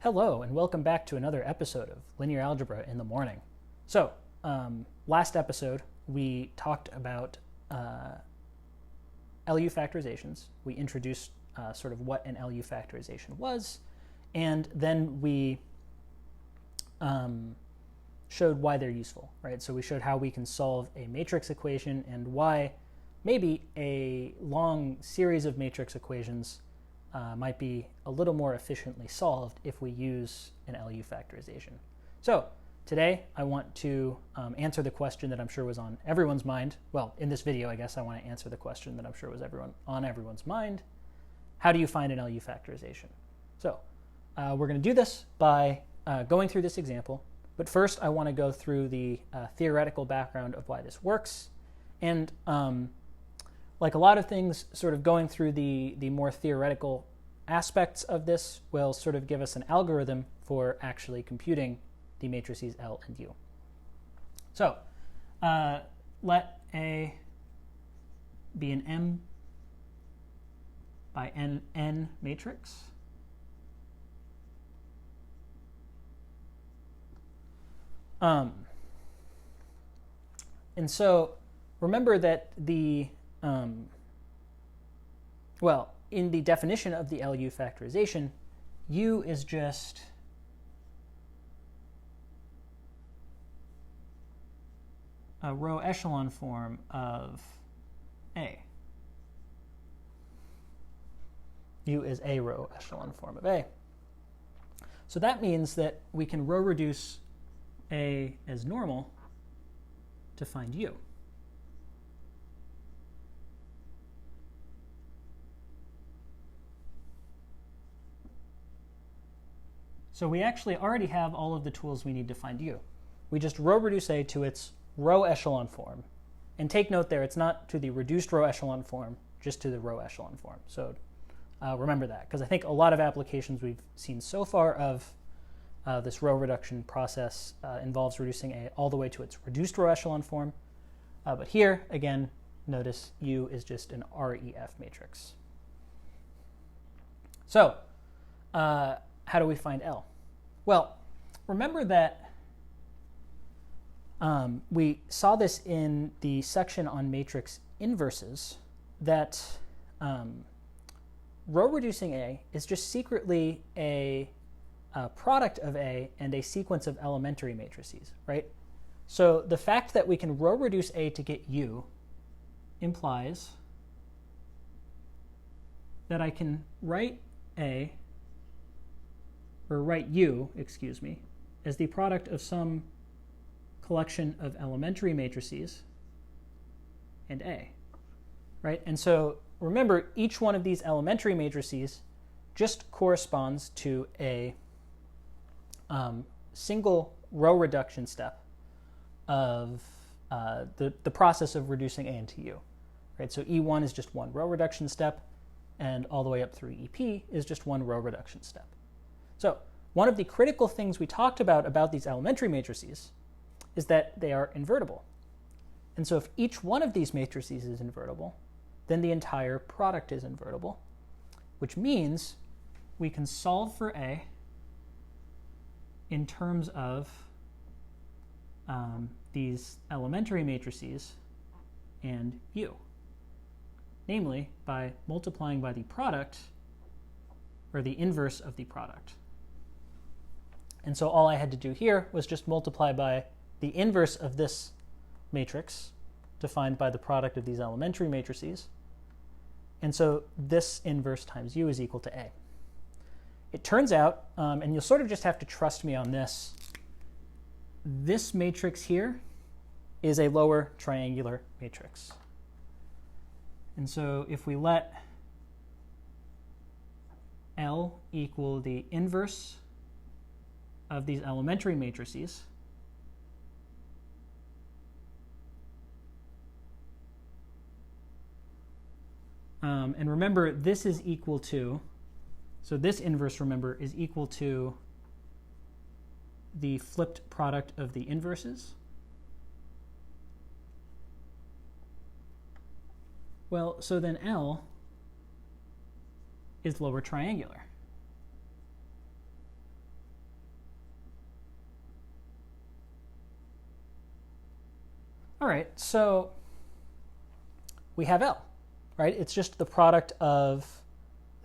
Hello, and welcome back to another episode of Linear Algebra in the Morning. So, last episode, we talked about LU factorizations. We introduced sort of what an LU factorization was, and then we showed why they're useful, right? So we showed how we can solve a matrix equation and why maybe a long series of matrix equations might be a little more efficiently solved if we use an LU factorization. So today I want to answer the question that I'm sure was on everyone's mind. Well, in this video, I guess I want to answer the question that I'm sure was on everyone's mind. How do you find an LU factorization? So we're going to do this by going through this example. But first, I want to go through the theoretical background of why this works. And like a lot of things, sort of going through the more theoretical aspects of this will sort of give us an algorithm for actually computing the matrices L and U. So let A be an M by N matrix. And so remember that the well, in the definition of the LU factorization, U is just a row echelon form of A. U is a row echelon form of A. So that means that we can row reduce A as normal to find U. So we actually already have all of the tools we need to find U. We just row reduce A to its row echelon form. And take note there, it's not to the reduced row echelon form, just to the row echelon form. So remember that, because I think a lot of applications we've seen so far of this row reduction process involves reducing A all the way to its reduced row echelon form. But here, again, notice U is just an REF matrix. So how do we find L? Well, remember that we saw this in the section on matrix inverses, that row reducing A is just secretly a product of A and a sequence of elementary matrices, right? So the fact that we can row reduce A to get U implies that I can write U, as the product of some collection of elementary matrices and A, right? And so remember, each one of these elementary matrices just corresponds to a single row reduction step of the process of reducing A into U, right? So E1 is just one row reduction step, and all the way up through EP is just one row reduction step. So one of the critical things we talked about these elementary matrices is that they are invertible. And so if each one of these matrices is invertible, then the entire product is invertible, which means we can solve for A in terms of these elementary matrices and U, namely by multiplying by the product, or the inverse of the product. And so all I had to do here was just multiply by the inverse of this matrix, defined by the product of these elementary matrices. And so this inverse times U is equal to A. It turns out, and you'll sort of just have to trust me on this, this matrix here is a lower triangular matrix. And so if we let L equal the inverse of these elementary matrices, and remember, this is equal to, so this inverse, remember, is equal to the flipped product of the inverses. Well, so then L is lower triangular. All right, so we have L, right? It's just the product of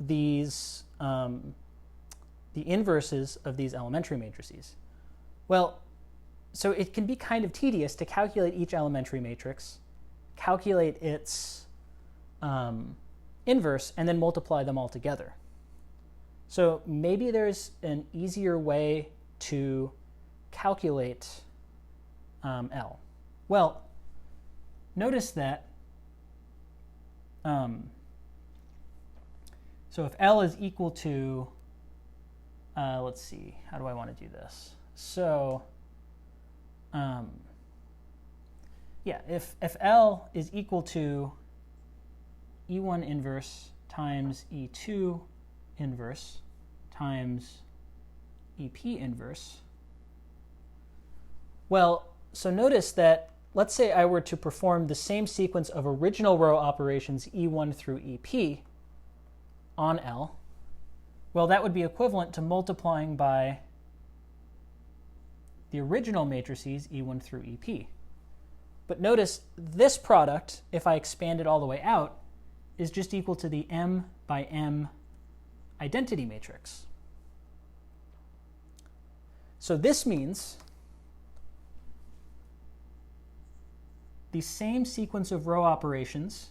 these, the inverses of these elementary matrices. Well, so it can be kind of tedious to calculate each elementary matrix, calculate its inverse, and then multiply them all together. So maybe there's an easier way to calculate L. Well, notice that so if L is equal to, let's see, how do I want to do this? So, yeah, if L is equal to E1 inverse times E2 inverse times EP inverse, well, so notice that, let's say I were to perform the same sequence of original row operations E1 through EP on L, well, that would be equivalent to multiplying by the original matrices E1 through EP. But notice this product, if I expand it all the way out, is just equal to the M by M identity matrix. So this means the same sequence of row operations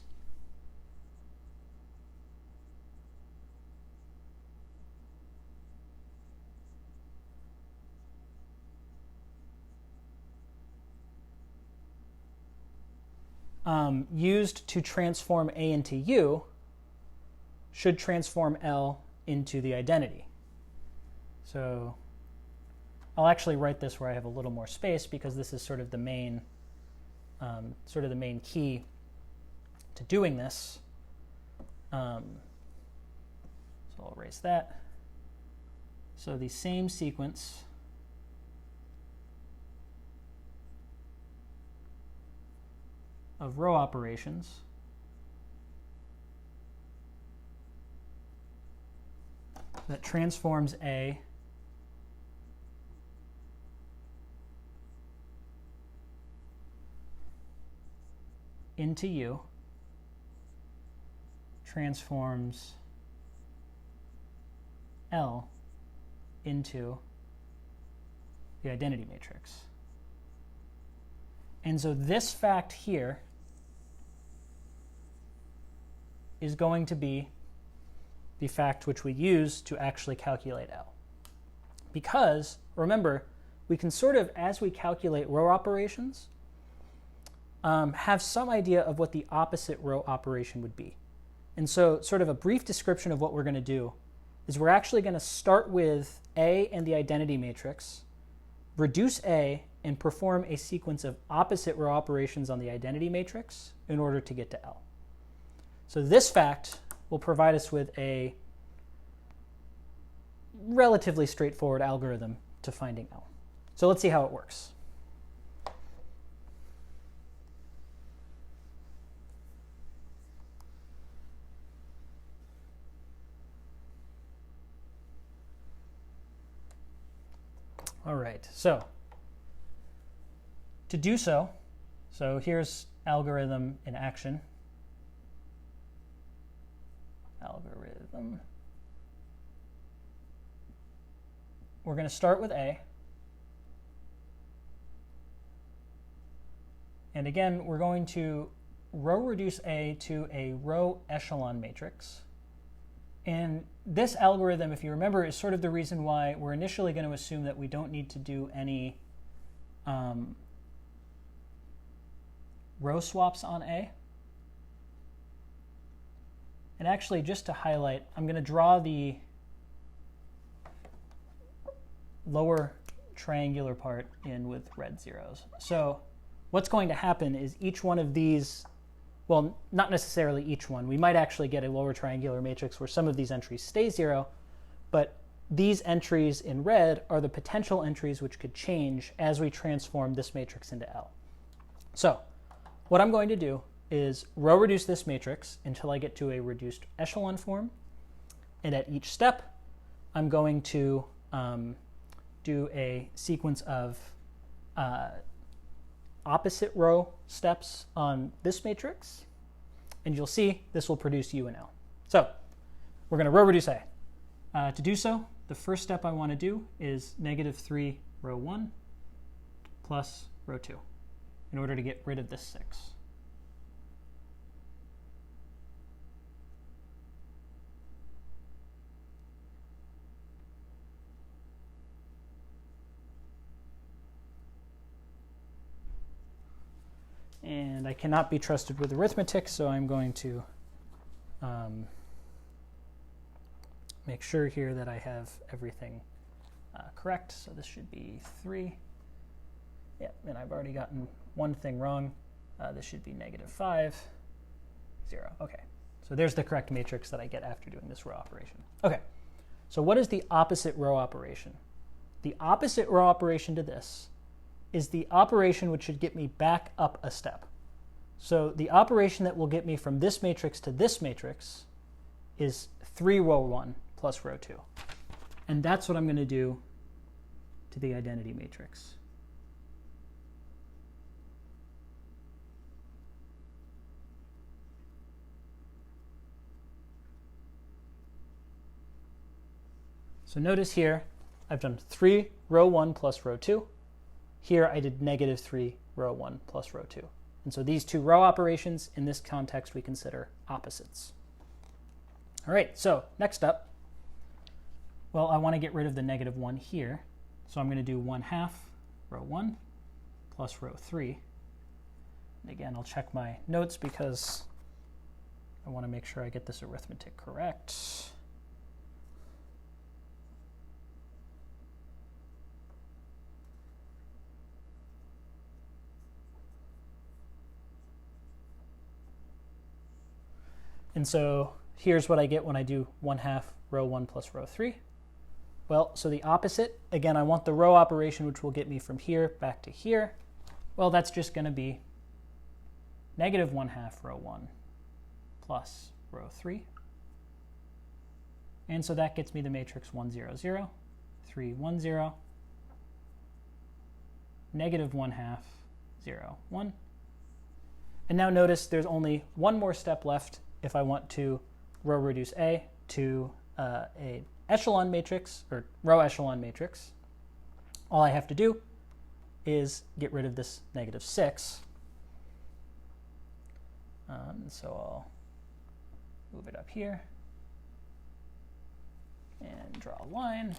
used to transform A into U should transform L into the identity. So I'll actually write this where I have a little more space because this is sort of the main key to doing this. So I'll erase that. So the same sequence of row operations that transforms A into U transforms L into the identity matrix. And so this fact here is going to be the fact which we use to actually calculate L. Because, remember, we can sort of, as we calculate row operations, have some idea of what the opposite row operation would be. And so sort of a brief description of what we're going to do is we're actually going to start with A and the identity matrix, reduce A, and perform a sequence of opposite row operations on the identity matrix in order to get to L. So this fact will provide us with a relatively straightforward algorithm to finding L. So let's see how it works. All right, so to do so here's algorithm in action. Algorithm. We're going to start with A. And again, we're going to row reduce A to a row echelon matrix. And this algorithm, if you remember, is sort of the reason why we're initially going to assume that we don't need to do any row swaps on A. And actually, just to highlight, I'm going to draw the lower triangular part in with red zeros. So what's going to happen is each one of these, well, not necessarily each one. We might actually get a lower triangular matrix where some of these entries stay zero, but these entries in red are the potential entries which could change as we transform this matrix into L. So what I'm going to do is row reduce this matrix until I get to a reduced echelon form. And at each step, I'm going to do a sequence of opposite row steps on this matrix, and you'll see this will produce U and L. So we're going to row reduce A. To do so, the first step I want to do is -3 row 1 plus row 2 in order to get rid of this 6. And I cannot be trusted with arithmetic, so I'm going to make sure here that I have everything correct. So this should be 3. Yeah, and I've already gotten one thing wrong. This should be -5, 0. Okay, so there's the correct matrix that I get after doing this row operation. Okay, so what is the opposite row operation? The opposite row operation to this is the operation which should get me back up a step. So the operation that will get me from this matrix to this matrix is 3 row 1 plus row 2. And that's what I'm going to do to the identity matrix. So notice here, I've done 3 row 1 plus row 2. Here I did -3 row 1 plus row 2. And so these two row operations, in this context, we consider opposites. All right, so next up, well, I want to get rid of the -1 here. So I'm going to do 1/2 row 1 plus row 3. And again, I'll check my notes because I want to make sure I get this arithmetic correct. And so here's what I get when I do 1/2 row 1 plus row 3. Well, so the opposite, again, I want the row operation which will get me from here back to here. Well, that's just going to be -1/2 row 1 plus row 3. And so that gets me the matrix 1, 0, 0, 3, 1, 0, -1/2, 0, 1. And now notice there's only one more step left if I want to row reduce A to a echelon matrix, or row echelon matrix. All I have to do is get rid of this -6. So I'll move it up here and draw a line.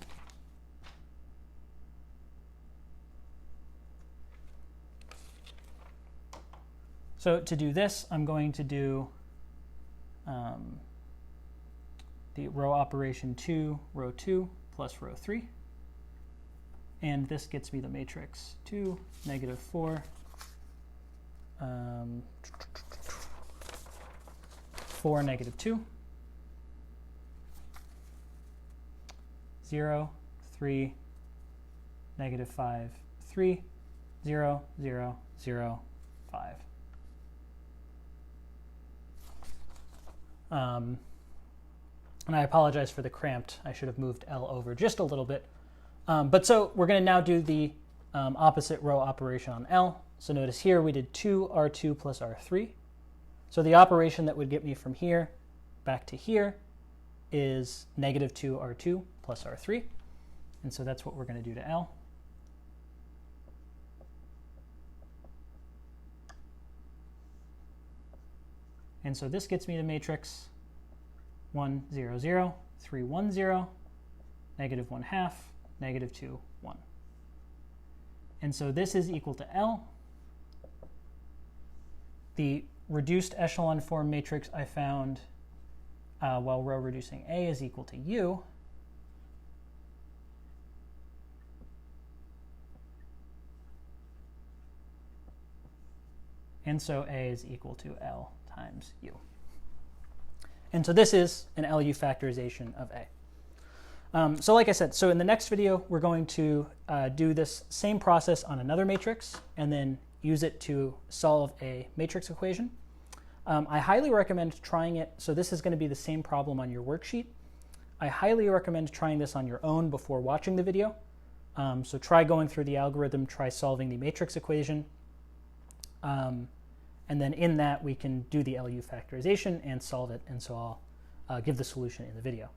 So to do this, I'm going to do the row operation 2, row 2 plus row 3. And this gets me the matrix 2, -4, 4, -2, 0, 3, -5, 3, 0, 0, 0, 5. And I apologize for the cramped. I should have moved L over just a little bit. But so we're going to now do the opposite row operation on L. So notice here we did 2 R2 plus R3. So the operation that would get me from here back to here is -2 R2 plus R3. And so that's what we're going to do to L. And so this gets me the matrix 1, 0, 0, 3, 1, 0, -1/2, -2, 1. And so this is equal to L. The reduced echelon form matrix I found while row reducing A is equal to U. And so A is equal to L times U. And so this is an LU factorization of A. So like I said, so in the next video, we're going to do this same process on another matrix and then use it to solve a matrix equation. I highly recommend trying it. So this is going to be the same problem on your worksheet. I highly recommend trying this on your own before watching the video. So try going through the algorithm, try solving the matrix equation. And then in that, we can do the LU factorization and solve it. And so I'll give the solution in the video.